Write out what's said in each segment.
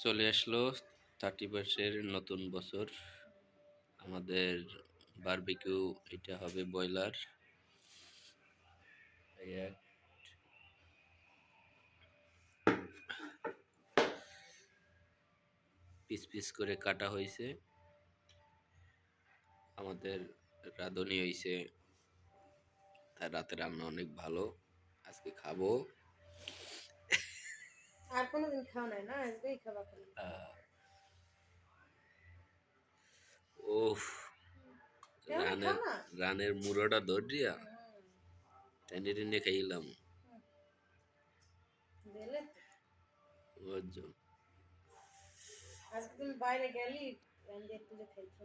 চলে আসলো 31-এর নতুন বছর। আমাদের বারবিকিউ এটা হবে ব্রয়লার। পিস পিস করে কাটা হয়েছে। আমাদের রাঁধুনি হয়েছে, তার রাতে রান্না অনেক ভালো। আজকে খাবো। আর কোনোদিন খাও নাই না, আজকেই খাবা খালি। ওফ, এমনি খাও না? রানের মুড়োটা ধরিয়া টেনে টেনে খাইলাম। দিলে তো। বুঝছো? আজকে তুমি বাইরে গেলি রান্দি একটু যে খাইছো।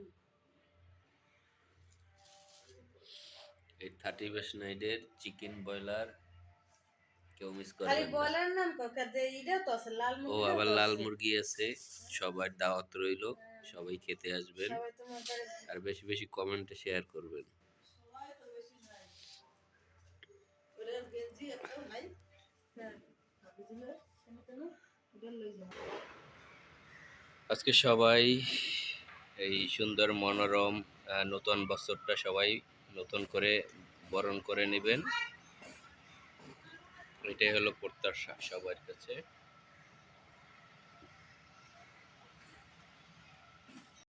এই 31 নাইটের চিকেন ব্রয়লার কেউ মিস খালি করবেন না। বলার নাম কাকা যে ইটাও তো আছে, লাল ও মুরগিটাও আবার তো লাল আছে। মুরগি আছে। সবার দাওয়াত রইলো, সবাই খেতে আসবেন। সবাই তোমাদের আর বেশি বেশি কমেন্টে শেয়ার করবেন। সবাই তো বেশি নাই। ওরে গেঞ্জি একটাও নাই। হ্যাঁ, বুঝলে কেন ওটা লই যাও। আজকে সবাই এই সুন্দর মনোরম নতুন বছরটা সবাই নতুন করে বরণ করে নেবেন, এটাই হলো প্রত্যাশা সবার কাছে।